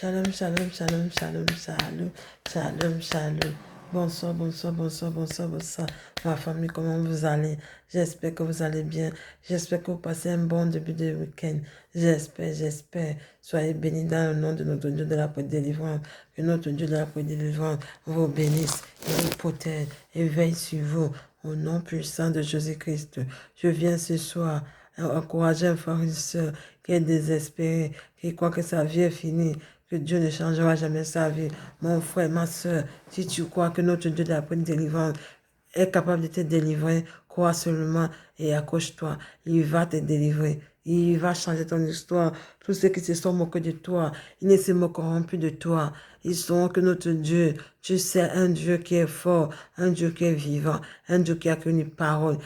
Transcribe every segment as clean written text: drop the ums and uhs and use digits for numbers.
Shalom, shalom, shalom, shalom, shalom, shalom, shalom. Bonsoir, bonsoir, bonsoir, bonsoir, bonsoir. Ma famille, comment vous allez? J'espère que vous allez bien. J'espère que vous passez un bon début de week-end. J'espère. Soyez bénis dans le nom de notre Dieu de la paix délivrance. Que notre Dieu de la paix délivrance vous bénisse et vous protège et veille sur vous. Au nom puissant de Jésus-Christ, je viens ce soir encourager un frère et une soeur qui est désespéré, qui croit que sa vie est finie, que Dieu ne changera jamais sa vie. Mon frère, ma soeur, si tu crois que notre Dieu de la paix délivrance est capable de te délivrer, crois seulement et accroche-toi. Il va te délivrer. Il va changer ton histoire. Tous ceux qui se sont moqués de toi, ils ne se moqueront plus de toi. Ils sauront que notre Dieu, tu sais, un Dieu qui est fort, un Dieu qui est vivant, un Dieu qui a une parole,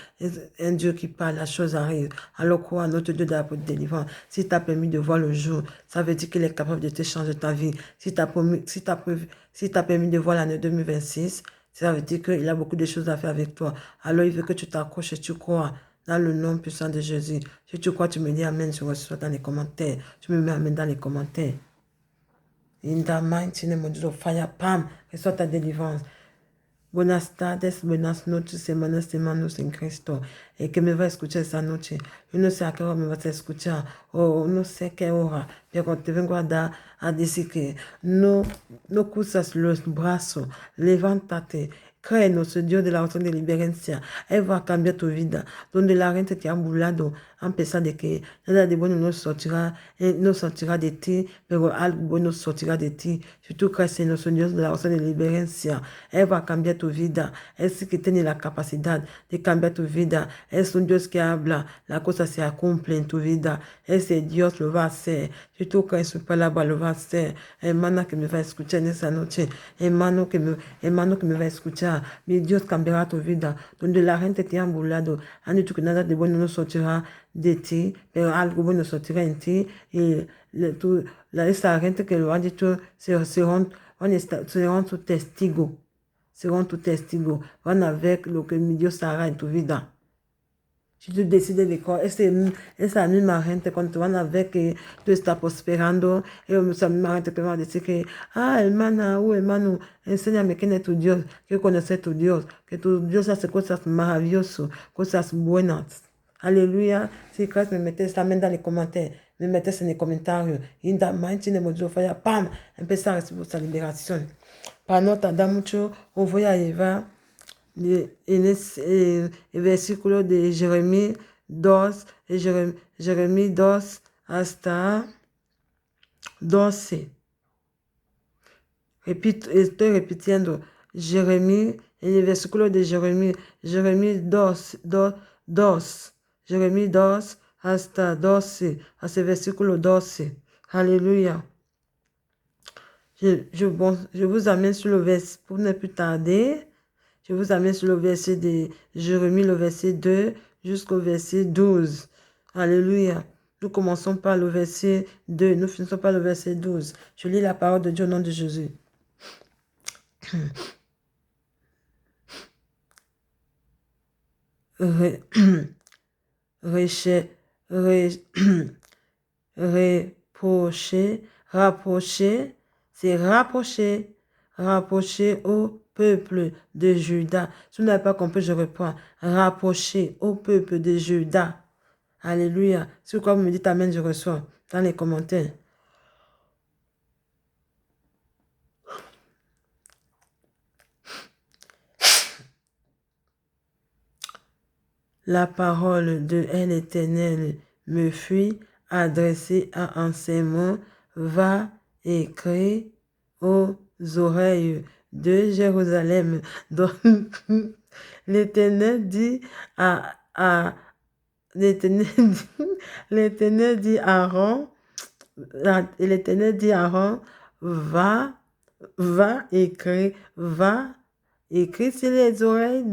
un Dieu qui parle, la chose arrive. Alors crois notre Dieu de la délivrance. S'il t'a permis de voir le jour, ça veut dire qu'il est capable de te changer ta vie. S'il t'a permis de voir l'année 2026, ça veut dire qu'il a beaucoup de choses à faire avec toi. Alors il veut que tu t'accroches et tu crois dans le nom puissant de Jésus. Si tu crois, tu me dis Amen, je reçois dans les commentaires. Tu me mets Amen dans les commentaires. In the mighty name of Jesus, fire, pam, reçois ta délivrance. Buenas tardes, buenas noches, semanas en Cristo. Y que me va a escuchar esa noche. Yo no sé a qué hora me vas a escuchar, o no sé qué hora, pero te vengo a decir que no cruzas los brazos, levántate. Créenos, Dios de la oración de liberancia. Él va a cambiar tu vida. Donde la gente te ha burlado, a pesar de que nada de bueno no sortirá de ti, pero algo bueno sortirá de ti. Si tú crees en nuestro Dios de la oración de liberancia, Él va a cambiar tu vida. Él sí que tiene la capacidad de cambiar tu vida. Es un Dios que habla, la cosa se cumple en tu vida. Ese Dios lo va a hacer. Si tú crees su palabra, lo va a hacer. Hermana que me va a escuchar en esa noche, hermano que me va a escuchar, mi Dios cambiará tu vida. Donde la gente te ha burlado, han dicho que nada de bueno no sortirá de ti, pero algo bueno sortirá en ti. Y esa gente que lo ha dicho serán tu testigo. Seront tus testigos. Van a ver lo que mi Dios hará en tu vida. Si tú decides de croire, esa misma gente, cuando te van a ver que tú estás prosperando, esa misma gente que van a decir que, hermana o hermano, enséñame quién es tu Dios, que conocer tu Dios, que tu Dios hace cosas maravillosas, cosas buenas. Aleluya. Si crees, me metes también dans les commentaires, me metes en los comentarios. In the mighty name of Jesus, pam, empieza a recibir esa liberación. Para no tardar mucho, voy a llevar el versículo de Jeremías 2, Jeremías 2 hasta 12. Estoy repitiendo, Jeremías, el versículo de Jeremías 2, Jeremías 2 hasta 12, hasta el versículo 12. Alléluia. Je vous amène sur le verset, pour ne plus tarder, je vous amène sur le verset de Jérémie, le verset 2 jusqu'au verset 12. Alléluia. Nous commençons par le verset 2, nous finissons par le verset 12. Je lis la parole de Dieu au nom de Jésus. Rapprocher, c'est rapprocher au peuple de Juda. Si vous n'avez pas compris, je reprends. Rapprocher au peuple de Juda. Alléluia. Si vous me dites Amen, je reçois dans les commentaires. La parole de l'Éternel me fut adressée en ces mots. Va écrire aux oreilles de Jérusalem. Donc, l'Éternel dit l'Éternel dit à Aaron, va écrire sur les oreilles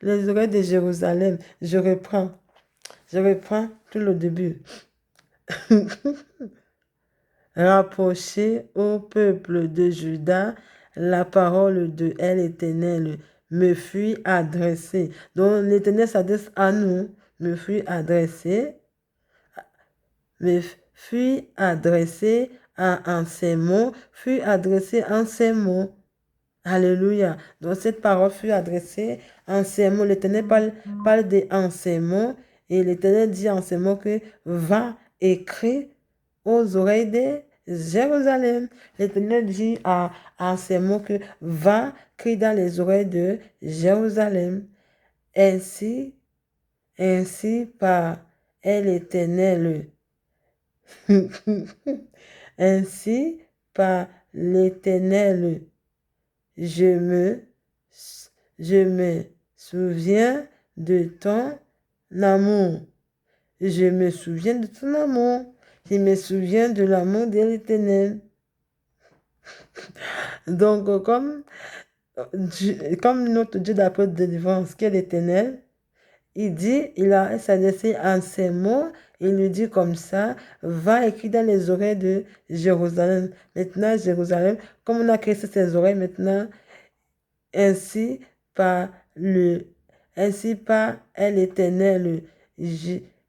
les oreilles de Jérusalem. Je reprends tout le début. Rapprocher au peuple de Juda, la parole de l'Éternel me fut adressée. Donc l'Éternel s'adresse à nous, me fut adressé en ces mots fut adressée en ces mots. Alléluia. Donc cette parole fut adressée en ces mots. L'Éternel parle en ces mots et l'Éternel dit en ces mots que va écrire aux oreilles de Jérusalem. L'Éternel dit en ces mots que va crier dans les oreilles de Jérusalem. Ainsi par l'Éternel. Ainsi par l'Éternel. Je me souviens de ton amour. Je me souviens de ton amour. Je me souviens de l'amour de l'Éternel. Donc, comme notre Dieu d'après délivrance, qui est l'Éternel, il dit, il a s'adressé en ces mots, il lui dit comme ça, va écrire dans les oreilles de Jérusalem. Maintenant, Jérusalem, comme on a créé ses oreilles maintenant, ainsi par l'Éternel,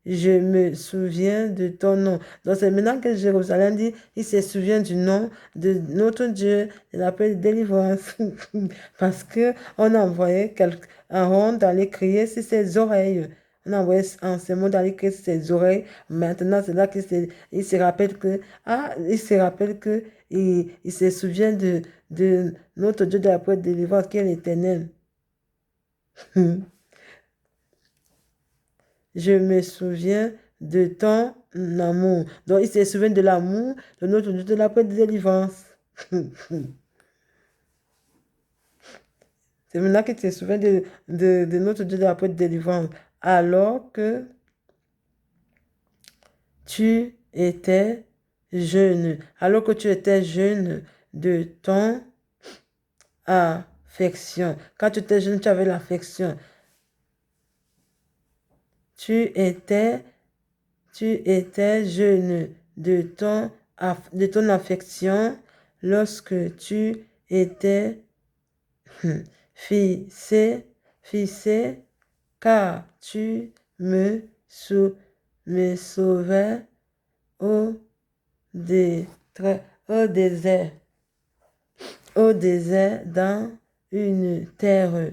je me souviens de ton nom. Donc c'est maintenant que Jérusalem dit, il se souvient du nom de notre Dieu, de l'appel de délivrance. Parce que on a envoyé un rond d'aller crier sur ses oreilles. On a envoyé en ce mot d'aller crier sur ses oreilles. Maintenant, c'est là qu'il se rappelle que, il se souvient de notre Dieu de l'appel de délivrance, qui est l'Éternel. Je me souviens de ton amour. Donc, il se souvient de l'amour de notre Dieu de la paix de délivrance. C'est maintenant qu'il se souvient de notre Dieu de la paix de délivrance. Alors que tu étais jeune. Alors que tu étais jeune de ton affection. Quand tu étais jeune, tu avais l'affection. Tu étais jeune de ton affection lorsque tu étais fixé, car tu me sauvais au désert, dans une terre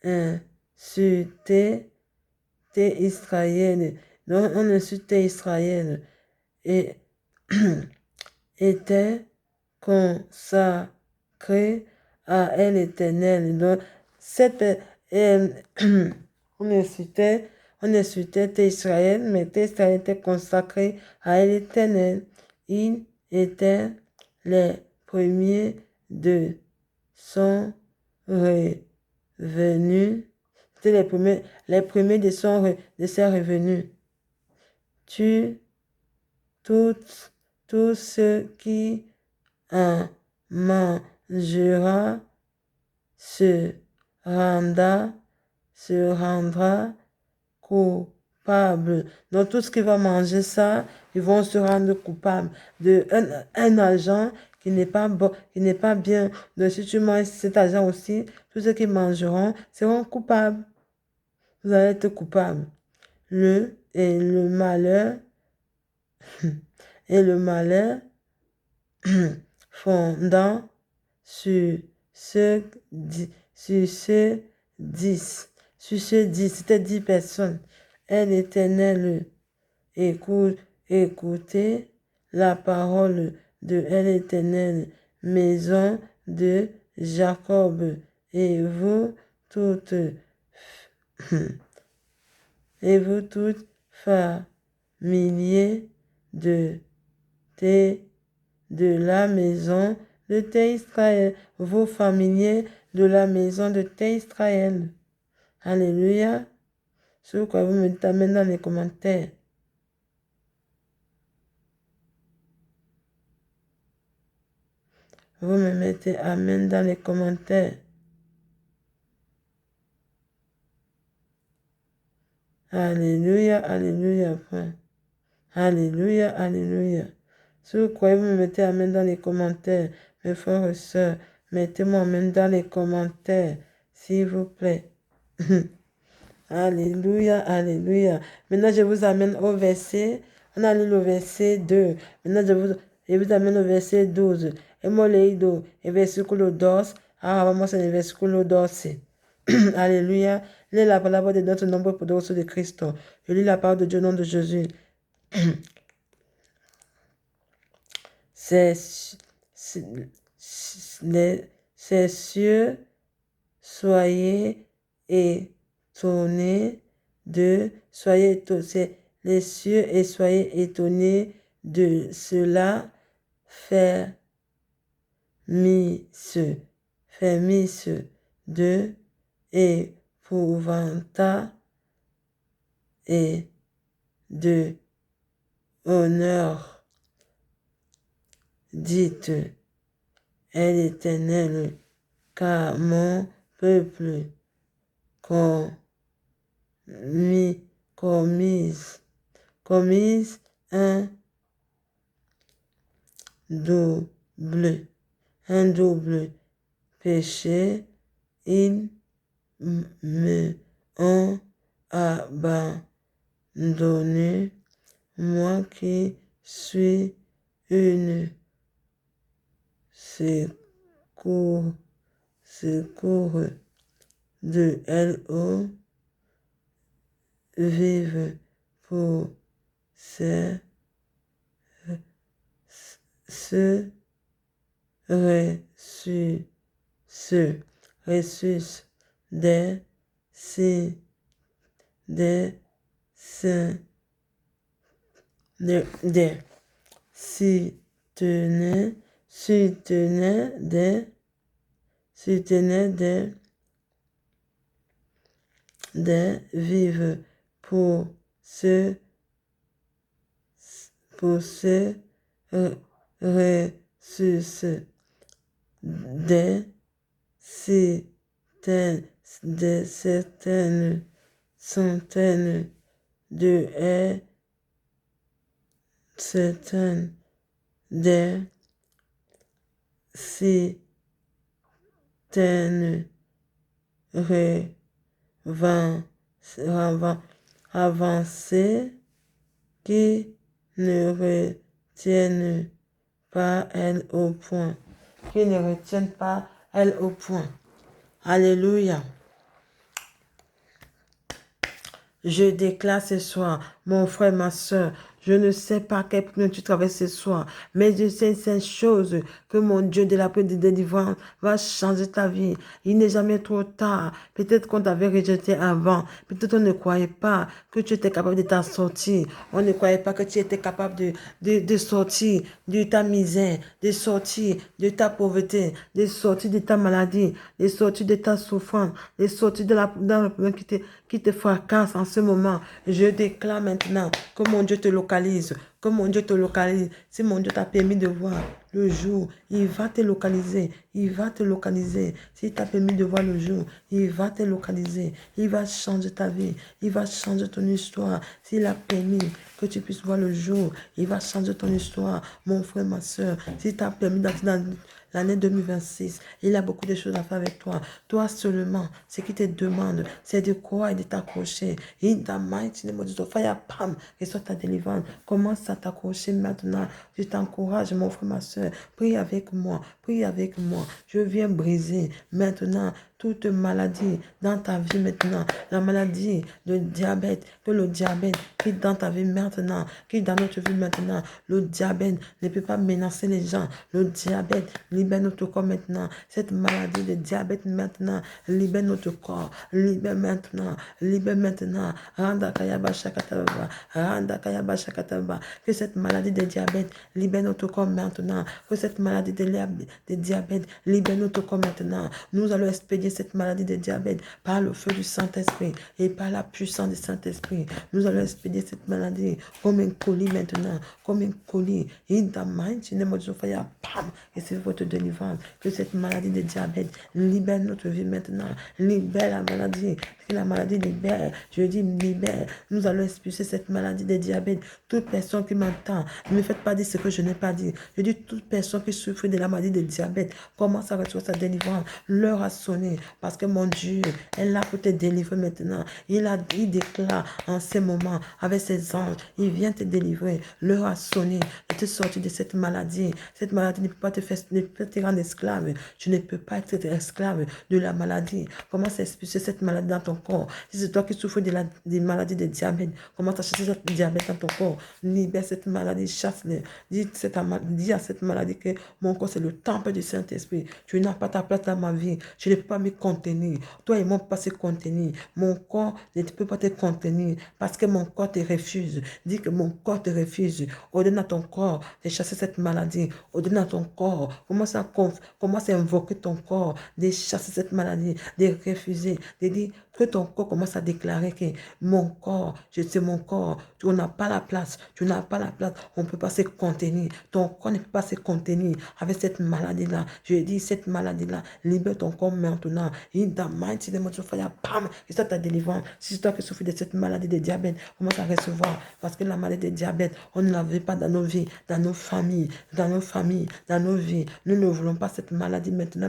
insultée. Israël, donc on insultait Israël et était consacré à l'Éternel. Donc, on insultait Israël, mais Israël était consacré à l'Éternel. Il était les premiers de son revenu. C'était les premiers de ses revenus. Tout ce qui en mangera se rendra coupable. Donc tout ce qui va manger ça, ils vont se rendre coupables de un agent qui n'est pas bon, qui n'est pas bien. Donc si tu manges cet agent aussi, tous ceux qui mangeront seront coupables. Vous allez être coupable. Le malheur fondant sur ce 10, c'était 10 personnes. L'Éternel écoutez la parole de l'Éternel, maison de Jacob, et vous toutes familiers de la maison de Israël, vos familiers de la maison de Israël. Alléluia. Ce que vous me dites amen dans les commentaires. Vous me mettez amen dans les commentaires. Alléluia, alléluia, frère. Alléluia, alléluia. Si vous croyez, vous me mettez amen dans les commentaires. Mes frères et sœurs, mettez-moi amen dans les commentaires, s'il vous plaît. Alléluia, alléluia. Maintenant, je vous amène au verset. On a lu le verset 2. Maintenant, Je vous amène au verset 12. Hemos leído el versículo 2. Ahora vamos en el versículo 12. Alléluia. Lis la palabra de notre nombre poderoso de Cristo. Je lis la parole de Dieu au nom de Jésus. Ces cieux, soyez étonnés de, les cieux et soyez étonnés de cela, fermisse de épouvanta et de honneur. Dites, est l'Éternel, car mon peuple commise un double péché, ils me ont abandonné, moi qui suis une secours de L.O. vive pour ce ressus des soutenez des vives pour ce ressus des certaines centaines de certaines des certaines avancées qui ne retiennent pas elles au point. Qui ne retiennent pas elles au point. Alléluia. Je déclare ce soir, mon frère, ma soeur, je ne sais pas quel point tu traverses ce soir, mais je sais cette chose que mon Dieu de la paix de délivrance va changer ta vie. Il n'est jamais trop tard. Peut-être qu'on t'avait rejeté avant. Peut-être on ne croyait pas que tu étais capable de t'en sortir. On ne croyait pas que tu étais capable de sortir de ta misère, de sortir de ta pauvreté, de sortir de ta maladie, de sortir de ta souffrance, de sortir de la qui te fracasse en ce moment. Je déclare maintenant que mon Dieu te localise, que mon Dieu te localise. Si mon Dieu t'a permis de voir le jour, il va te localiser, il va te localiser. S'il t'a permis de voir le jour, il va te localiser, il va changer ta vie, il va changer ton histoire. S'il a permis que tu puisses voir le jour, il va changer ton histoire, mon frère, ma soeur. S'il t'a permis d'entrer dans l'année 2026, il a beaucoup de choses à faire avec toi. Toi seulement, ce qu'il te demande, c'est de croire et de t'accrocher. In the mighty name of Jesus, fire, pam, reçois ta délivrance. Commence à t'accrocher maintenant. Je t'encourage, mon frère, ma soeur. Prie avec moi, prie avec moi. Je viens briser maintenant toute maladie dans ta vie maintenant. La maladie, le diabète, que le diabète qui est dans ta vie maintenant, qui est dans notre vie maintenant. Le diabète ne peut pas menacer les gens. Le diabète, libère notre corps maintenant. Cette maladie de diabète maintenant, libère notre corps. Libère maintenant, libère maintenant. Randa kayaba shakataba, randa kayaba shakataba. Que cette maladie de diabète libère notre corps maintenant. Que cette maladie de diabète libère notre corps maintenant. Nous allons expédier cette maladie de diabète par le feu du Saint-Esprit et par la puissance du Saint-Esprit. Nous allons expédier cette maladie comme un colis maintenant, comme un colis. In the mighty name of Jesus, pam, et c'est votre délivrance. Que cette maladie de diabète libère notre vie maintenant. Libère la maladie. Que la maladie libère. Je dis libère. Nous allons expulser cette maladie de diabète. Toute personne qui m'entend, ne me faites pas dire ce que je n'ai pas dit. Je dis toute personne qui souffre de la maladie de diabète commence à recevoir sa délivrance. L'heure a sonné parce que mon Dieu est là pour te délivrer maintenant. Il déclare en ce moment avec ses anges, il vient te délivrer. L'heure a sonné. Je te sortir de cette maladie. Cette maladie ne peut pas te faire, ne peut pas te rendre esclave. Tu ne peux pas être esclave de la maladie. Commence à expulser cette maladie dans ton corps. Si c'est toi qui souffres de des maladies de diabète, commence à chasser cette diabète dans ton corps. Libère cette maladie, chasse-le. Dis à cette maladie que mon corps, c'est le temple du Saint-Esprit. Tu n'as pas ta place dans ma vie. Je ne peux pas me contenir. Toi et moi, on ne peut pas se contenir. Mon corps ne peut pas te contenir parce que mon corps te refuse. Dis que mon corps te refuse. Ordonne à ton corps de chasser cette maladie. Ordonne à ton corps. Commence à invoquer ton corps de chasser cette maladie, de refuser, de dire que ton corps commence à déclarer que mon corps, je sais mon corps, tu n'as pas la place, tu n'as pas la place, on ne peut pas se contenir, ton corps ne peut pas se contenir avec cette maladie-là. Je dis cette maladie-là, libère ton corps maintenant. In the mighty name of Jesus, bam, et ça ta délivrance. Si c'est toi qui souffres de cette maladie de diabète, commence à recevoir, parce que la maladie de diabète, on ne la veut pas dans nos vies, dans nos familles, dans nos vies. Nous ne voulons pas cette maladie maintenant.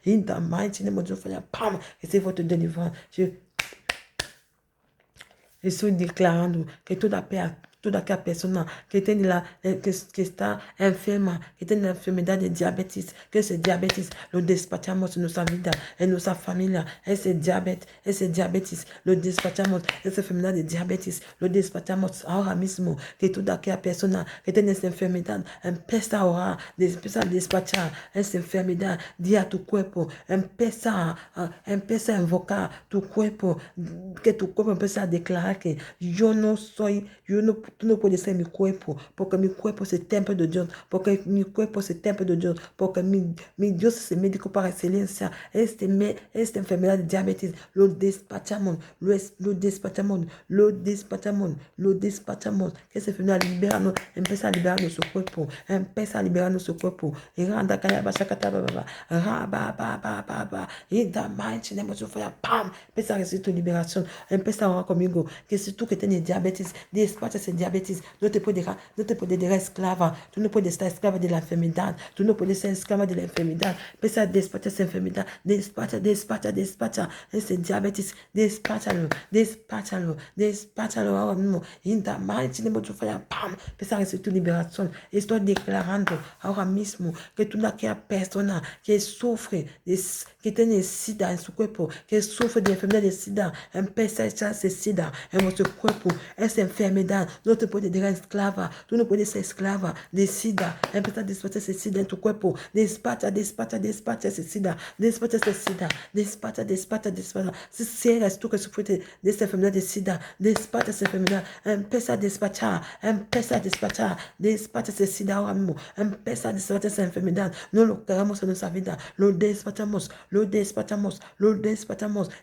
In the mighty name of Jesus, bam, et c'est votre délivrance. Je suis déclarant que toute la personne qui était qui está enferma, qui était une enfermedad de diabetes, que ce diabetes lo despachamos en nuestra vida, en nuestra familia, ese diabetes, lo despachamos, esa enfermedad de diabetes, lo despachamos ahora mismo, que toda aquella persona que tiene esa enfermedad, empieza a orar, empieza a despachar esa enfermedad, di a tu cuerpo, empieza a invocar tu cuerpo, que tu cuerpo empiece a declarar que tú no puedes ser mi cuerpo, porque mi cuerpo es el templo de Dios, porque mi cuerpo es el templo de Dios, porque mi Dios es el médico par excelencia. Esta enfermedad de diabetes lo despachamos, que esa enfermedad libera, empieza a liberar nuestro cuerpo, y randa in the mighty name of Jesus, pam, empieza a recibir tu liberación, empieza a orar conmigo, que si tú que tienes diabetes, despacha ese diabetes, no te puedes dejar esclava, tú no puedes estar esclava de la enfermedad, tú no puedes ser esclava de la enfermedad, empieza a despachar esa enfermedad, despacha ese diabetes, despáchalo ahora mismo, in the mighty name of Jesus, pam, empieza a recibir tu liberación. Estoy declarando ahora mismo que toda aquella persona que sufre, que tiene sida en su cuerpo, que sufre de enfermedad de sida, empieza a echar ese sida en vuestro cuerpo, esa enfermedad, no te puedes dejar esclava, tú no puedes ser esclava de sida, empieza a despachar ese sida en tu cuerpo, despacha ese sida, despacha, si eres tú que sufres de esa enfermedad de sida, despacha esa enfermedad, empieza a despachar ese sida ahora mismo, empieza a despachar esa enfermedad, no lo queremos en nuestra vida, lo despachamos,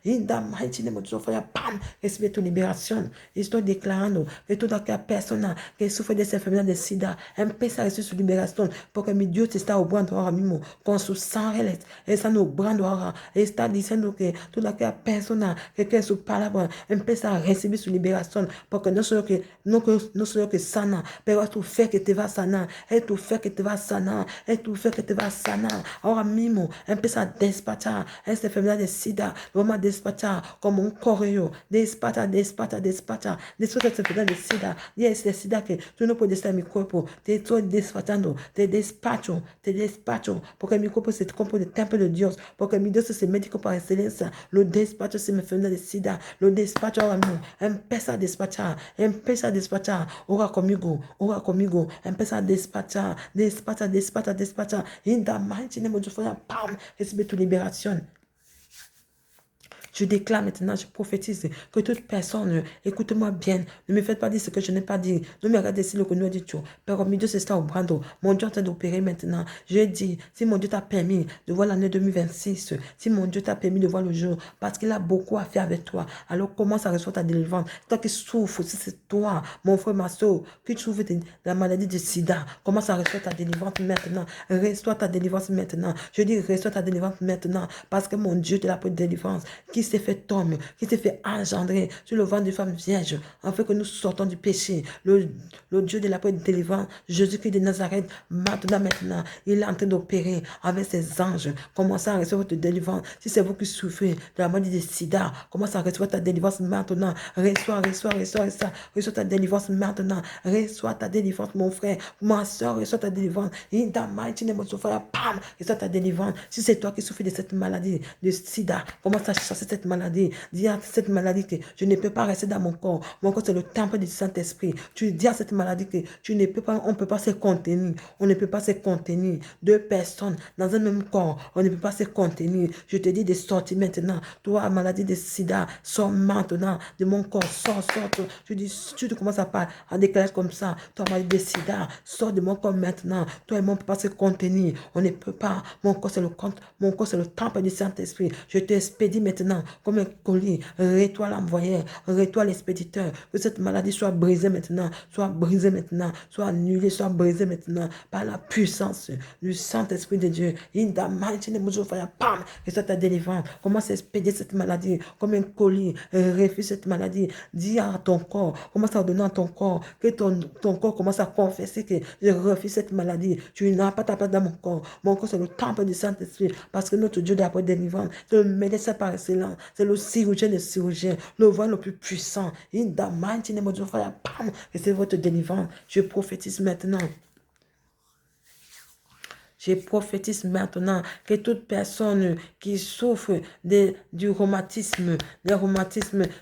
in the mighty name of Jesus, pam, recibe tu liberación. Estoy declarando que toda aquella persona que sufre de esa enfermedad de sida empieza a recibir su liberación, porque mi Dios te está obrando ahora mismo con su sangre, está obrando ahora, está diciendo que toda aquella persona que cree su palabra empieza a recibir su liberación, porque no solo que sana, pero es tu fe que te va a sanar, ahora mismo empieza a despachar esta enfermedad de sida, lo vamos a despachar como un correo, despacha esta enfermedad de sida, y es de sida que tú no puedes estar en mi cuerpo, te estoy despachando, te despacho, porque mi cuerpo se compone del templo de Dios, porque mi Dios es el médico par excelencia, lo despacho esta enfermedad de sida, lo despacho ahora mismo, empieza a despachar, ora conmigo, empieza a despachar, in the mighty name of Jesus, pam, recibe tu libération. Je déclare maintenant, je prophétise que toute personne, écoute-moi bien, ne me faites pas dire ce que je n'ai pas dit, ne me regardez si le que nous a dit tout. Père, mon Dieu, c'est ça au brando. Mon Dieu est en train d'opérer maintenant. Je dis, si mon Dieu t'a permis de voir l'année 2026, si mon Dieu t'a permis de voir le jour, parce qu'il a beaucoup à faire avec toi, alors commence à recevoir ta délivrance. Toi qui souffres, si c'est toi, mon frère, ma soeur, qui souffre de la maladie du sida, commence à recevoir ta délivrance maintenant. Reçois ta délivrance maintenant. Je dis, reçois ta délivrance maintenant, parce que mon Dieu te l'a pour délivrance. Qui s'est fait homme, qui s'est fait engendrer sur le ventre d'une femme vierge, afin que nous sortons du péché. Le Dieu de la paix délivrant, Jésus-Christ de Nazareth, maintenant, il est en train d'opérer avec ses anges. Commencez à recevoir votre délivrance. Si c'est vous qui souffrez de la maladie de sida, commencez à recevoir ta délivrance maintenant. Reçois ta délivrance maintenant. Reçois ta délivrance, mon frère. Ma soeur, reçois ta délivrance. In the mighty name of Jesus, bam, reçois ta délivrance. Si c'est toi qui souffres de cette maladie de sida, commence à chasser cette maladie. Dis à cette maladie que je ne peux pas rester dans mon corps. Mon corps, c'est le temple du Saint-Esprit. Tu dis à cette maladie que tu ne peux pas, on ne peut pas se contenir. On ne peut pas se contenir. Deux personnes dans un même corps, on ne peut pas se contenir. Je te dis de sortir maintenant. Toi, maladie de sida, sors maintenant de mon corps. Sors. Tu te commences à déclarer comme ça. Toi, maladie de sida, sors de mon corps maintenant. Toi et moi, on ne peut pas se contenir. On ne peut pas. Mon corps, c'est le temple du Saint-Esprit. Je t'expédie maintenant comme un colis. Ré-toi l'envoyeur. Ré-toi l'expéditeur. Que cette maladie soit brisée maintenant. Soit annulée, soit brisée maintenant. Par la puissance du Saint-Esprit de Dieu. In the mighty name of Jesus, pam, et soit ta délivrance. Commence à expédier cette maladie comme un colis. Refuse cette maladie. Dis à ton corps, commence à donner à ton corps, que ton corps commence à confesser que je refuse cette maladie. Tu n'as pas ta place dans mon corps. Mon corps, c'est le temple du Saint-Esprit. Parce que notre Dieu d'après délivrance, c'est le médecin par excellence. C'est le chirurgien des chirurgiens. Le voile le plus puissant. In the mighty name of Jesus, pam, et c'est votre délivrance. Je prophétise maintenant. Je prophétise maintenant que toute personne qui souffre du rhumatisme,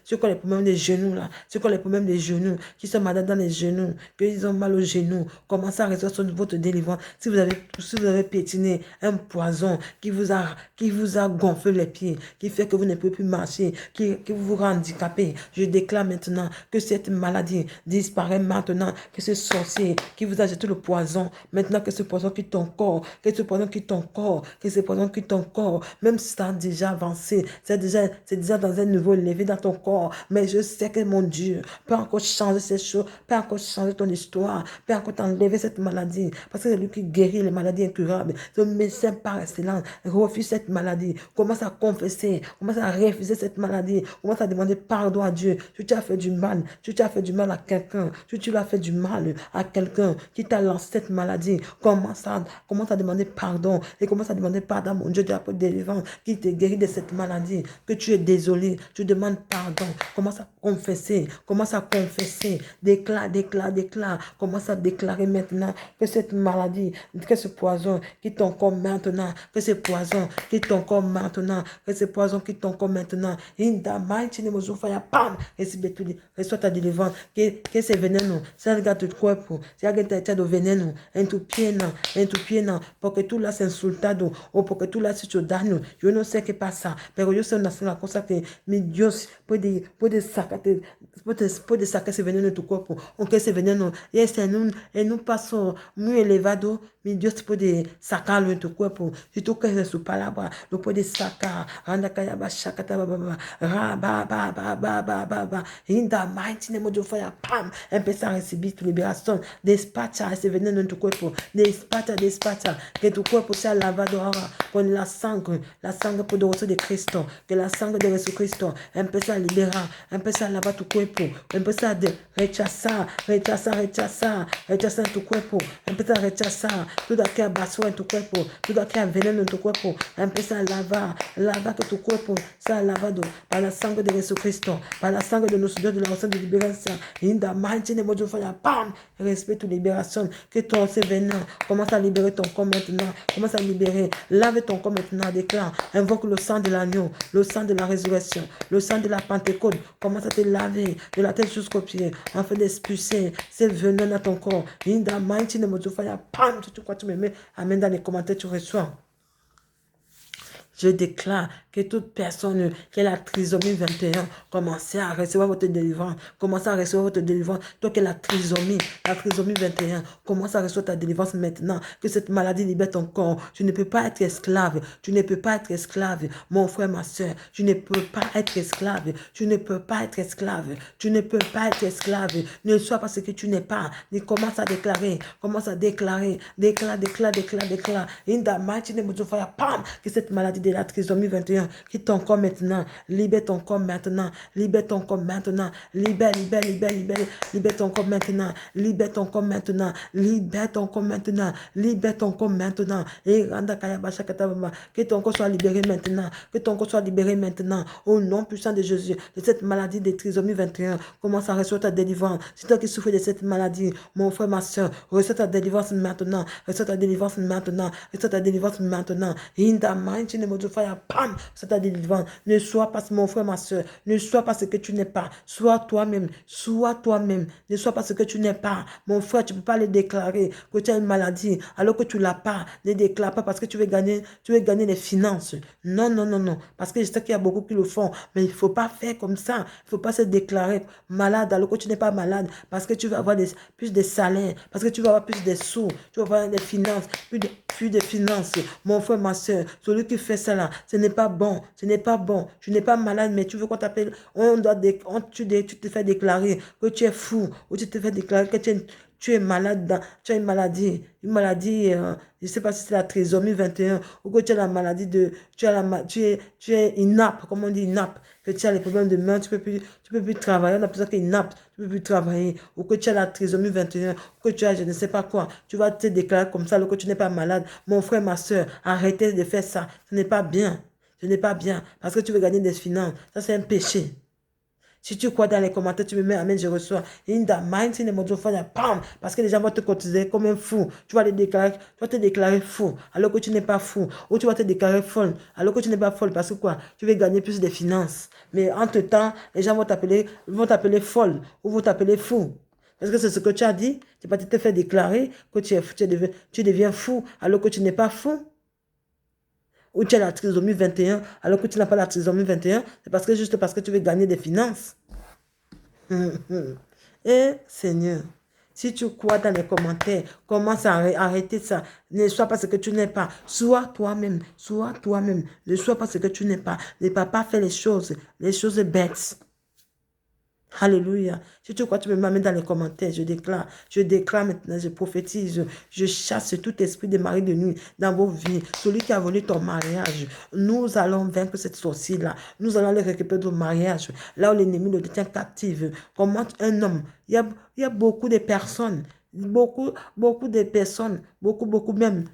ceux qui ont les problèmes des genoux, ceux qui ont les problèmes des genoux, qui sont malades dans les genoux, qu'ils ont mal aux genoux, commencez à recevoir votre délivrance. Si vous avez pétiné un poison qui vous a gonflé les pieds, qui fait que vous ne pouvez plus marcher, qui vous rend handicapé, je déclare maintenant que cette maladie disparaît maintenant, que ce sorcier qui vous a jeté le poison, maintenant que ce poison quitte ton corps, que ce poison quitte ton corps, même si ça a déjà avancé, c'est déjà dans un niveau élevé dans ton corps, mais je sais que mon Dieu peut encore changer ces choses, peut encore changer ton histoire, peut encore t'enlever cette maladie, parce que c'est lui qui guérit les maladies incurables, c'est le médecin par excellence. Refuse cette maladie, commence à confesser, commence à refuser cette maladie, commence à demander pardon à Dieu. Si tu as fait du mal, à quelqu'un, si tu as fait du mal à quelqu'un qui t'a lancé cette maladie, commence à demander pardon et commence à demander pardon à mon Dieu de la délivrance qui te guérit de cette maladie, que tu es désolé, tu demandes pardon, commence à confesser, déclare, commence à déclarer maintenant que cette maladie, que ce poison quitte ton corps maintenant, que ce poison quitte ton corps maintenant, in the mighty name of Jesus, pam, reçois ta délivrance, que ces veneno, ça regarde ton corps, si alguien t'a été de veneno, en tu piena, porque tú lo has insultado o porque tú lo has hecho daño. Yo no sé qué pasa, pero yo sé una cosa que mi Dios puede sacar ese veneno de tu cuerpo, aunque ese veneno es en un paso muy elevado, mi Dios puede sacarlo en tu cuerpo. Si tú crees en su palabra, lo puedes sacar. Anda kayaba shakata baba, ba. In the mighty name of Jesus, pam, empieza a recibir tu liberación. Despacha ese veneno en tu cuerpo. Despacha, que tu cuerpo sea lavado ahora con la sangre poderosa de Cristo, que la sangre de Jesucristo empieza a liberar, empieza a lavar tu cuerpo, empieza a rechazar en tu cuerpo, empieza a rechazar toda aquella basura en tu cuerpo, toda aquella veneno en tu cuerpo, empieza a lavar que tu cuerpo sea lavado par la sangre de Jesucristo, par la sangre de nuestro Dios de la oración de liberación. In the mighty name of Jesus, bam, respect tu libération, que ton veneno commence à libérer ton corps maintenant, commence à libérer, lave ton corps maintenant, déclare, invoque le sang de l'agneau, le sang de la résurrection, le sang de la Pentecôte, commence à te laver de la tête jusqu'aux pieds, afin d'expulser ces venons dans ton corps. In the mighty name of Jesus, bam, tu crois, tu me mets, amen, dans les commentaires, tu reçois. Je déclare que toute personne qui a la trisomie 21, commencez à recevoir votre délivrance. Commencez à recevoir votre délivrance. Toi qui as la trisomie 21, commence à recevoir ta délivrance maintenant. Que cette maladie libère ton corps. Tu ne peux pas être esclave. Tu ne peux pas être esclave. Mon frère, ma soeur, tu ne peux pas être esclave. Tu ne peux pas être esclave. Tu ne peux pas être esclave. Ne sois pas ce que tu n'es pas. Commence à déclarer. Déclare. In the mighty name of Jesus, pam, que cette maladie la trisomie 21. Quitte ton corps maintenant. Libère ton corps maintenant. Libère ton corps maintenant. Libère ton corps maintenant. Libère ton corps maintenant. Libère ton corps maintenant. Libère ton corps maintenant. Et que ton corps soit libéré maintenant. Que ton corps soit libéré maintenant. Au nom puissant de Jésus. De cette maladie de trisomie 21. Commence à recevoir ta délivrance. C'est toi qui souffres de cette maladie. Mon frère, ma soeur. Reçois ta délivrance maintenant. Reçois ta délivrance maintenant. Reçois ta délivrance maintenant. In the mighty name of the fire. Bam! Reçois ta délivrance. Ne sois pas mon frère, ma soeur. Ne sois pas ce que tu n'es pas. Sois toi-même. Sois toi-même. Ne sois pas ce que tu n'es pas. Mon frère, tu ne peux pas le déclarer que tu as une maladie alors que tu ne l'as pas. Ne déclare pas parce que tu veux gagner les finances. Non, non, non, non. Parce que je sais qu'il y a beaucoup qui le font. Mais il ne faut pas faire comme ça. Il ne faut pas se déclarer malade alors que tu n'es pas malade. Parce que tu vas avoir plus de salaire. Parce que tu vas avoir plus de sous. Tu vas avoir des finances. Plus de finances. Mon frère, ma soeur, celui qui fait ça là, ce n'est pas bon. Ce n'est pas bon. Tu n'es pas malade, mais tu veux qu'on t'appelle. Tu te fais déclarer que tu es fou. Ou tu te fais déclarer que tu es malade, tu as une maladie, je ne sais pas si c'est la trisomie 21, ou que tu as la maladie tu es inapte, comme on dit inapte, que tu as les problèmes de main, tu peux plus travailler, on appelle ça inapte, tu peux plus travailler, ou que tu as la trisomie 21, ou que tu as je ne sais pas quoi, tu vas te déclarer comme ça, alors que tu n'es pas malade. Mon frère, ma soeur, arrêtez de faire ça, ce n'est pas bien, ce n'est pas bien, parce que tu veux gagner des finances, ça c'est un péché. Si tu crois dans les commentaires, tu me mets Amen, je reçois. In the mighty name of the Father, bam, parce que les gens vont te cotiser comme un fou. Tu vas te déclarer fou, alors que tu n'es pas fou. Ou tu vas te déclarer folle, alors que tu n'es pas folle. Parce que quoi? Tu veux gagner plus de finances. Mais entre-temps, les gens vont t'appeler folle ou vont t'appeler fou. Parce que c'est ce que tu as dit. Tu vas te faire déclarer que tu deviens fou, alors que tu n'es pas fou. Ou tu as la trisomie 21, alors que tu n'as pas la trisomie 21, c'est juste parce que tu veux gagner des finances. Et Seigneur, si tu crois dans les commentaires, commence à arrêter ça. Ne sois pas ce que tu n'es pas. Sois toi-même. Sois toi-même. Ne sois pas ce que tu n'es pas. Ne pas faire les choses bêtes. Alléluia. Si tu crois, tu me mets dans les commentaires. Je déclare maintenant, je prophétise, je chasse tout esprit de mari de nuit dans vos vies. Celui qui a volé ton mariage, nous allons vaincre cette sorcière-là. Nous allons les récupérer de mariage. Là où l'ennemi le détient captif. Comment un homme, il y a beaucoup de personnes, beaucoup de personnes, beaucoup même,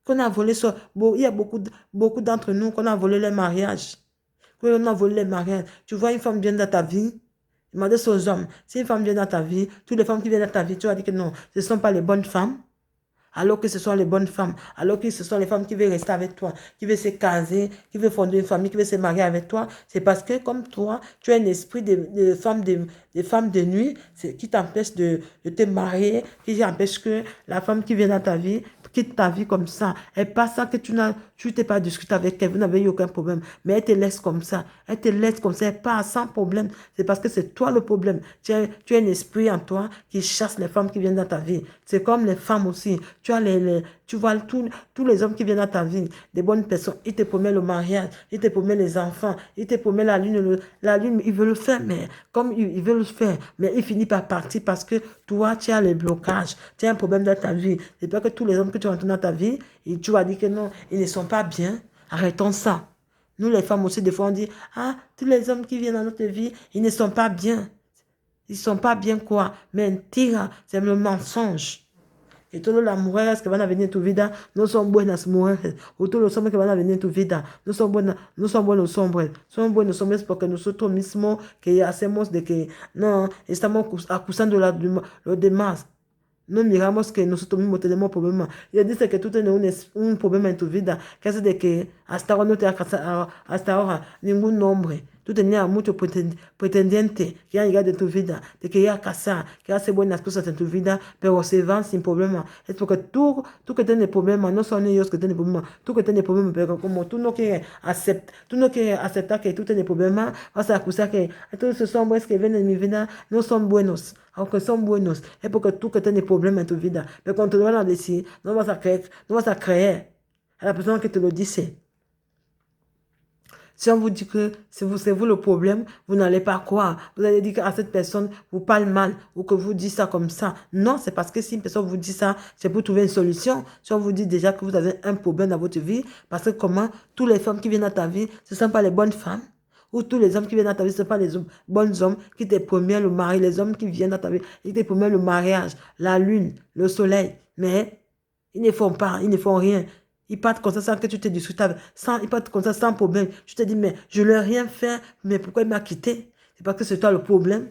qu'on a volé ça. Il y a beaucoup d'entre nous qu'on a volé les mariages. Qu'on a volé les mariages. Tu vois une femme bien dans ta vie. Demandez ça aux hommes. Si une femme vient dans ta vie, toutes les femmes qui viennent dans ta vie, tu vas dire que non, ce ne sont pas les bonnes femmes. Alors que ce sont les bonnes femmes. Alors que ce sont les femmes qui veulent rester avec toi, qui veulent se caser, qui veulent fonder une famille, qui veulent se marier avec toi. C'est parce que comme toi, tu as un esprit de femmes de nuit qui t'empêche de te marier, qui empêche que la femme qui vient dans ta vie quitte ta vie comme ça. Et pas ça que tu t'es pas discuté avec elle, vous n'avez eu aucun problème. Mais elle te laisse comme ça. Elle te laisse comme ça, pas sans problème. C'est parce que c'est toi le problème. Tu as un esprit en toi qui chasse les femmes qui viennent dans ta vie. C'est comme les femmes aussi. Tu vois tous les hommes qui viennent dans ta vie, des bonnes personnes, ils te promettent le mariage, ils te promettent les enfants, ils te promettent la lune, ils veulent le faire, mais comme ils veulent le faire, mais ils finissent par partir parce que toi, tu as les blocages, tu as un problème dans ta vie. C'est pas que tous les hommes que tu rentres dans ta vie, et tu vas dire que non, ils ne sont pas bien. Arrêtons ça. Nous, les femmes aussi, des fois, on dit, ah, tous les hommes qui viennent dans notre vie, ils ne sont pas bien. Ils ne sont pas bien quoi? Mentira, c'est le mensonge. Y todas las mujeres que van a venir en tu vida no son buenas mujeres. O todos los hombres que van a venir en tu vida no son buenos hombres. Son buenos hombres porque nosotros mismos que hacemos de que no estamos acusando a los demás. No miramos que nosotros mismos tenemos problemas. Y dice que tú tienes un problema en tu vida, que hace de que hasta ahora no te ha casado, hasta ahora ningún hombre. Tú tenías muchos pretendientes que han llegado en tu vida, te querías casar, que hace buenas cosas en tu vida, pero se van sin problema. Es porque tú que tienes problemas, no son ellos que tienen problemas, tú que tienes problemas, pero como tú no quieres aceptar que tú tienes problemas, vas a acusar que todos esos hombres que vienen en mi vida no son buenos. Aunque son buenos, es porque tú que tienes problemas en tu vida. Pero cuando te lo van a decir, no vas a creer a la persona que te lo dice. Si on vous dit que c'est vous le problème, vous n'allez pas croire. Vous allez dire qu'à cette personne vous parle mal ou que vous dites ça comme ça. Non, c'est parce que si une personne vous dit ça, c'est pour trouver une solution. Si on vous dit déjà que vous avez un problème dans votre vie, parce que comment toutes les femmes qui viennent dans ta vie, ce ne sont pas les bonnes femmes. Ou tous les hommes qui viennent dans ta vie, ce ne sont pas les bons hommes qui te promettent le mari. Les hommes qui viennent dans ta vie, ils te promettent le mariage, la lune, le soleil. Mais ils ne font pas, ils ne font rien. Ils partent comme ça sans que tu te discutes avec. Ils partent comme ça sans problème. Tu te dis, mais je ne lui ai rien fait, mais pourquoi il m'a quitté? C'est parce que c'est toi le problème.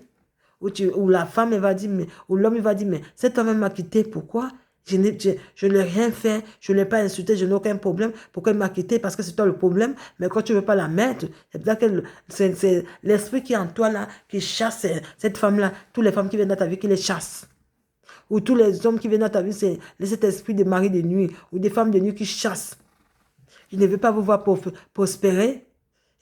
Ou la femme, elle va dire, mais, ou l'homme, il va dire, mais cet homme m'a quitté, pourquoi? Je ne lui ai rien fait, je ne l'ai pas insulté, je n'ai aucun problème. Pourquoi il m'a quitté? Parce que c'est toi le problème. Mais quand tu ne veux pas la mettre, c'est peut-être que c'est l'esprit qui est en toi là, qui chasse cette femme-là, toutes les femmes qui viennent dans ta vie, qui les chassent. Ou tous les hommes qui viennent dans ta vie, c'est cet esprit de mari de nuit ou des femmes de nuit qui chassent. Il ne veut pas vous voir prospérer.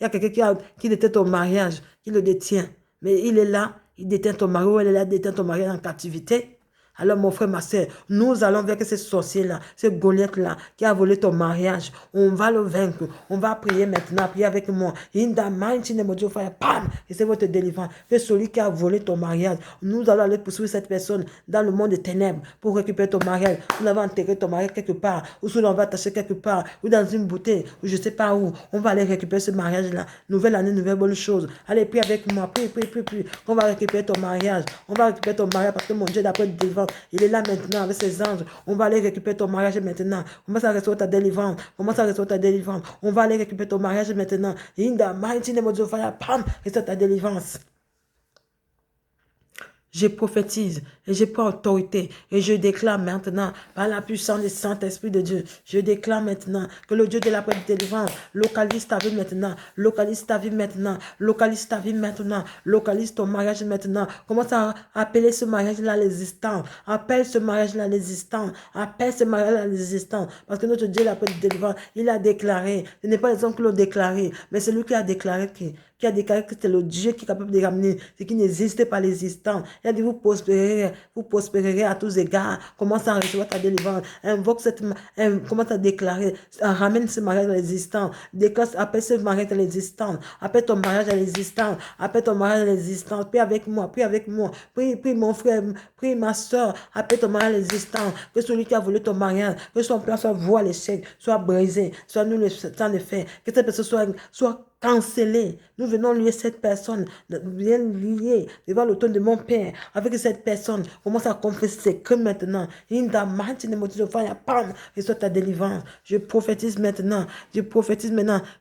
Il y a quelqu'un qui détient ton mariage, qui le détient. Mais il est là, il détient ton mari ou elle est là, détient ton mari en captivité. Alors, mon frère, ma soeur, nous allons vers ce sorcier-là, ce Goliath-là, qui a volé ton mariage. On va le vaincre. On va prier maintenant. Priez avec moi. In the mighty name of Jesus, bam! Et c'est votre délivrance. C'est celui qui a volé ton mariage. Nous allons aller poursuivre cette personne dans le monde des ténèbres pour récupérer ton mariage. Nous allons enterrer ton mariage quelque part. Ou soit on va attacher quelque part. Ou dans une bouteille. Ou je ne sais pas où. On va aller récupérer ce mariage-là. Nouvelle année, nouvelle bonne chose. Allez, prie avec moi. Prie. On va récupérer ton mariage. On va récupérer ton mariage parce que mon Dieu, d'après le délivrance, il est là maintenant avec ses anges. On va aller récupérer ton mariage maintenant. Commence à recevoir ta délivrance. On va aller récupérer ton mariage maintenant. In the mighty name of Jesus, pam, reçois ta délivrance. Je prophétise et je prends autorité et je déclare maintenant par la puissance du Saint-Esprit de Dieu. Je déclare maintenant que le Dieu de la paix de délivrance localise ta vie maintenant, localise ta vie maintenant, localise ta vie maintenant, localise ton mariage maintenant. Commence à appeler ce mariage-là l'existence. Appelle ce mariage-là l'existence. Appelle ce mariage-là l'existence. Parce que notre Dieu de la paix de délivrance, il a déclaré. Ce n'est pas les hommes qui l'ont déclaré, mais c'est lui qui a déclaré qui a déclaré que c'est le Dieu qui est capable de ramener ce qui n'existe pas l'existence. Il a dit, vous prospérerez à tous égards. Commence à recevoir ta délivrance. Commence à déclarer, ramène ce mariage à l'existence. Appelle ce mariage à l'existence. Appelle ton mariage à l'existence. Appelle ton mariage à l'existence. Prie avec moi. Prie mon frère, prie ma soeur. Appelle ton mariage à l'existence. Que celui qui a volé ton mariage, que son plan soit voie à l'échec, soit brisé, soit nous le temps de faire. Que cette personne soit cancellé. Nous venons lier cette personne, bien lier devant le trône de mon Père. Avec cette personne, commence à confesser ses crimes maintenant. In the mighty name of Jesus, pam, reçois ta délivrance. Je prophétise maintenant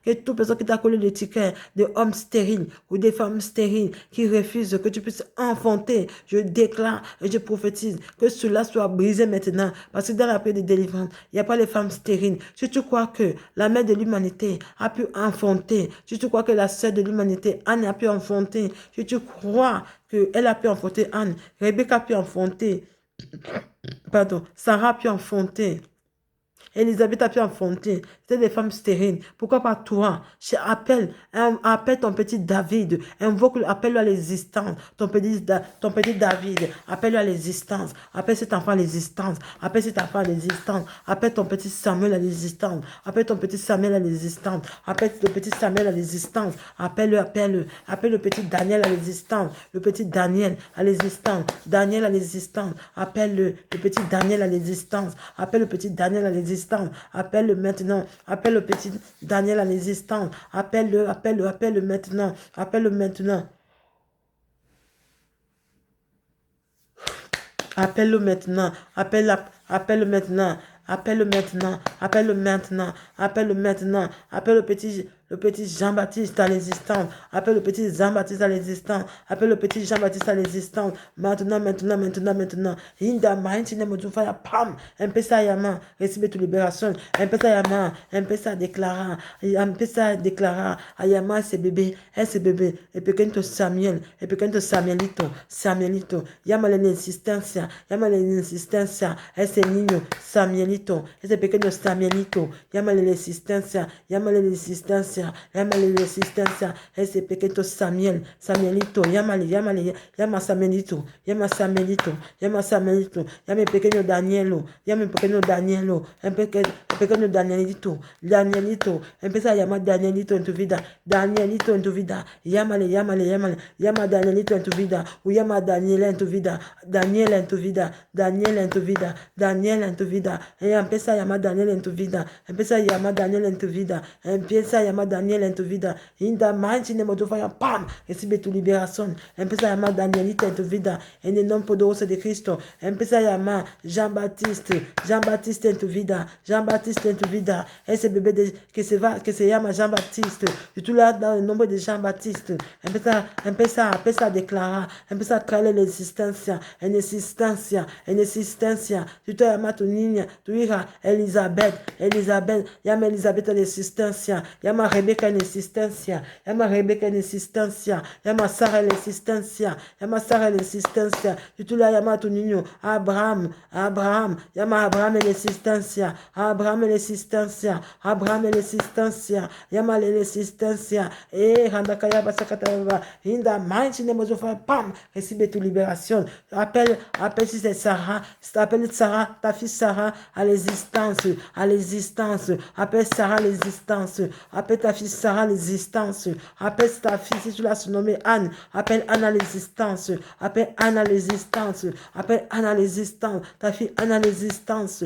que toute personne qui t'a collé l'étiquette de homme stérile ou des femmes stériles qui refusent que tu puisses enfanter, je déclare et je prophétise que cela soit brisé maintenant. Parce que dans la paix de délivrance, il n'y a pas les femmes stériles. Si tu crois que la mère de l'humanité a pu enfanter, si tu crois que la sœur de l'humanité, Anne, a pu enfanter, si tu crois qu'elle a pu enfanter Anne, Rebecca a pu enfanter, Sarah a pu enfanter, Elisabeth a pu enfanter. C'était des femmes stériles. Pourquoi pas toi? Appelle ton petit David. Appelle-le à l'existence. Ton petit David. Appelle-le à l'existence. Appelle cet enfant à l'existence. Appelle cet enfant à l'existence. Appelle ton petit Samuel à l'existence. Appelle ton petit Samuel à l'existence. Appelle ton petit Samuel à l'existence. Appelle-le. Appelle le petit Daniel à l'existence. Le petit Daniel à l'existence. Daniel à l'existence. Appelle-le. Le petit Daniel à l'existence. Appelle le petit Daniel à l'existence. Appelle-le maintenant. Appelle le petit Daniel à l'existence. Appelle-le maintenant. Appelle-le maintenant. Appelle-le maintenant. Appelle-le maintenant. Appelle-le maintenant. Appelle-le maintenant. Appelle-le maintenant. Appelle le petit Jean-Baptiste à l'existence. Appelle le petit Jean-Baptiste à l'existence. Appelle le petit Jean-Baptiste à l'existence. Maintenant. In the mighty name of Jesus, pam. Empieza a llamar. Recibe tu liberación. Empieza a llamar. Empieza a declarar. A llamar a ese bebé. El pequeño Samuel. El pequeño Samuelito. Llámale en insistencia. A ese niño Samuelito. Ese pequeño Samuelito. Llámale la existencia. yama les résistances, et c'est pequeño Samuelito, yama Samuelito, yama pequeño Danielo, pequeño Danielito, empieza a llamar Danielito en tu vida, llámale, llama Danielito en tu vida, o llama Daniela en tu vida, Daniela en tu vida, y empieza a llamar Daniel en tu vida, empieza a llamar Daniel en tu vida, in the mighty name of the fire, pam, recibe tu liberación, empieza a llamar Danielita en tu vida, en el nombre poderoso de Cristo, empieza a llamar Jean-Baptiste en tu vida, ese bebé que se llama Jean-Baptiste, y tú le das dans le nombre de Jean-Baptiste, empieza a declarar, empieza a traer l'existencia, tu te llamas tu niña, tu hija Elizabeth, llama Elizabeth en existencia, llama Rebecca en existencia, llama Sarah en existencia, y tú le llamas a tu niño Abraham, llama Abraham en existencia, llama en existencia, Randakaya Basakataba, in the mighty name of the Father, pam, recibe tu libération. Appelle si c'est Sarah, appelle Sarah, ta fille Sarah à l'existence, appelle Sarah à l'existence, appelle ta fille Sarah à l'existence, appelle ta fille, si tu l'as surnommée Anne, appelle Anne à l'existence, appelle Anne à l'existence, ta fille Anne à l'existence,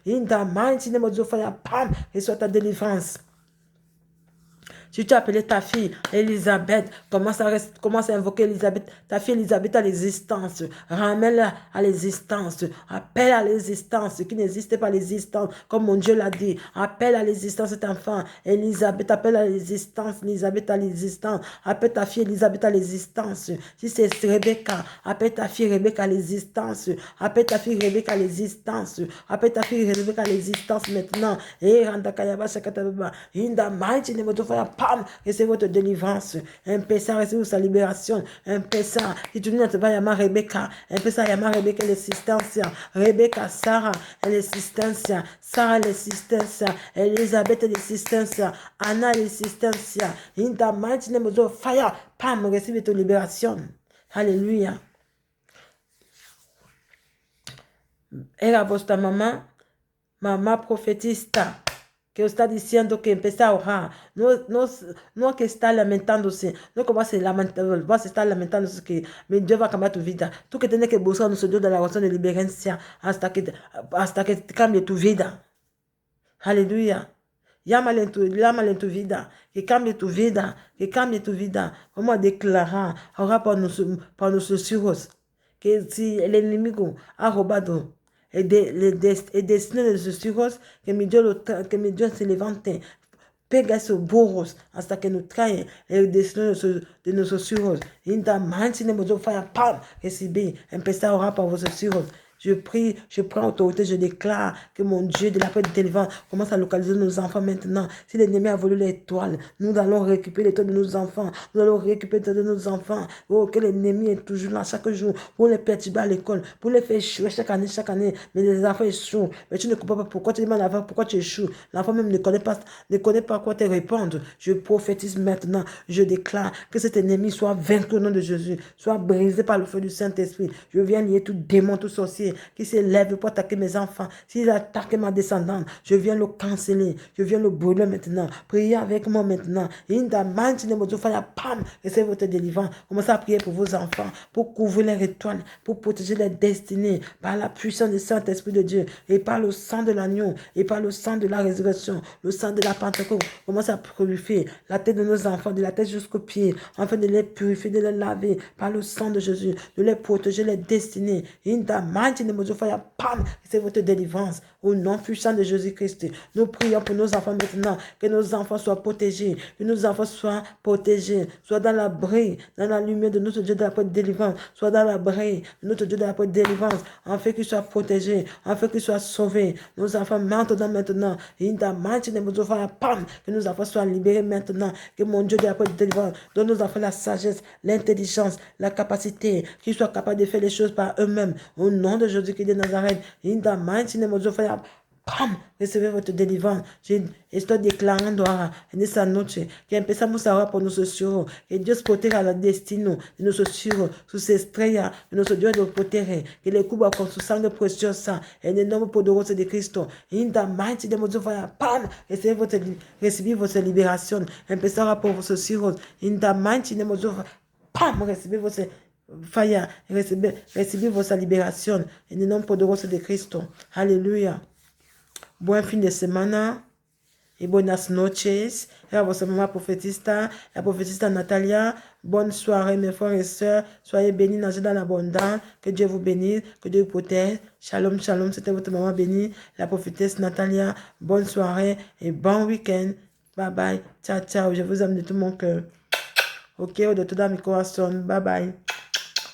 in the mighty name of the Father, pam, reçois ta délivrance. Si tu as appelé ta fille Elisabeth, commence à invoquer Elisabeth, ta fille Elisabeth à l'existence. Ramène-la à l'existence. Appelle à l'existence, qui n'existe pas l'existence, comme mon Dieu l'a dit. Appelle à l'existence cet enfant. Elisabeth, appelle à l'existence. Elisabeth à l'existence. Appelle ta fille Elisabeth à l'existence. Si c'est Rebecca, appelle ta fille Rebecca à l'existence. Appelle ta fille Rebecca à l'existence. Maintenant. Et Randakayaba Shakatababa. In the mighty name of the Father. Recevez votre délivrance. Un pessar, recevez sa libération. Un pessar, si tu ne te vas yama Rebecca. Un pessar, yama Rebecca l'existencia. Rebecca, Sarah, l'existencia. Sarah, l'existencia. Elisabeth, l'existencia. Anna, l'existencia. In the mighty name of the fire. Pam, recevez votre libération. Alléluia. Era vostra mamá profetista. Que está diciendo que empezar a orar, no que está lamentándose, no que vas a estar lamentándose que mi Dios va a cambiar tu vida. Tú que tienes que buscar a nuestro Dios de la oración de liberación hasta que cambie tu vida. Aleluya. Llámale en tu vida, que cambie tu vida, Vamos a declarar, orar por nuestros hijos, que si el enemigo ha robado et destiné de sus hijos, que mi Dios se levante, pega esos burros hasta que nos trae el destino de nuestros hijos. In the mighty name of the fire, pam, recibez, empezar a orar por vuestros hijos. Je prie, je prends autorité, je déclare que mon Dieu de la paix de délivrance commence à localiser nos enfants maintenant. Si l'ennemi a volé l'étoile, nous allons récupérer l'étoile de nos enfants. Oh, que l'ennemi est toujours là chaque jour pour les perturber à l'école, pour les faire échouer chaque année. Mais les enfants échouent. Mais tu ne comprends pas pourquoi tu demandes à l'enfant, pourquoi tu échoues. L'enfant même ne connaît pas quoi te répondre. Je prophétise maintenant, je déclare que cet ennemi soit vaincu au nom de Jésus, soit brisé par le feu du Saint-Esprit. Je viens lier tout démon, tout sorcier qui s'élève pour attaquer mes enfants. S'il attaque ma descendante, je viens le canceller. Je viens le brûler maintenant. Priez avec moi maintenant. In the mighty name of the fire, pam, recevez votre délivrance. Commencez à prier pour vos enfants, pour couvrir les étoiles, pour protéger les destinées par la puissance du Saint-Esprit de Dieu et par le sang de l'agneau et par le sang de la résurrection, le sang de la Pentecôte. Commencez à purifier la tête de nos enfants, de la tête jusqu'aux pieds, afin de les purifier, de les laver par le sang de Jésus, de les protéger les destinées. In the mighty name of the fire, pam, c'est votre délivrance au nom puissant de Jésus-Christ. Nous prions pour nos enfants maintenant, que nos enfants soient protégés, soient dans l'abri, dans la lumière de notre Dieu de la paix de délivrance, soit dans l'abri de notre Dieu de la paix de délivrance, afin qu'ils soient protégés, afin qu'ils soient sauvés. Nos enfants maintenant, in the mighty name of the fire, pam, que nos enfants soient libérés maintenant, que mon Dieu de la paix de délivrance donne nos enfants la sagesse, l'intelligence, la capacité, qu'ils soient capables de faire les choses par eux-mêmes, au nom de Jésus-Christ de Nazareth, in the mighty name of the fire, Pam, recevez votre délivrance. Estoy declarando ahora en esta noche que empezamos ahora por nuestros hijos, que Dios proteja el destino de nuestros hijos, sus estrellas, que nuestro Dios los protege, que le cubra con su sangre preciosa, en el nombre poderoso de Cristo. In the mighty name of the Father, pam, recibid votre libération. Empezamos ahora por vuestros hijos. In the mighty name of the Father, pam, recibid votre fire, recibid votre libération, en el nombre poderoso de Cristo. Alléluia. Buen fin de semana y buenas noches. Era votre maman prophétiste, la prophétiste Natalia. Bonne soirée, mes frères et sœurs. Soyez bénis, nagez dans l'abondance. Que Dieu vous bénisse, que Dieu vous protège. Shalom, shalom. C'était votre maman bénie, la prophétesse Natalia. Bonne soirée et bon week-end. Bye bye. Ciao, ciao. Je vous aime de tout mon cœur. Ok, de tout dans mes corazones. Bye bye.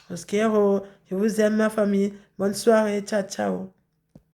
Os quiero. Je vous aime, ma famille. Bonne soirée. Ciao, ciao.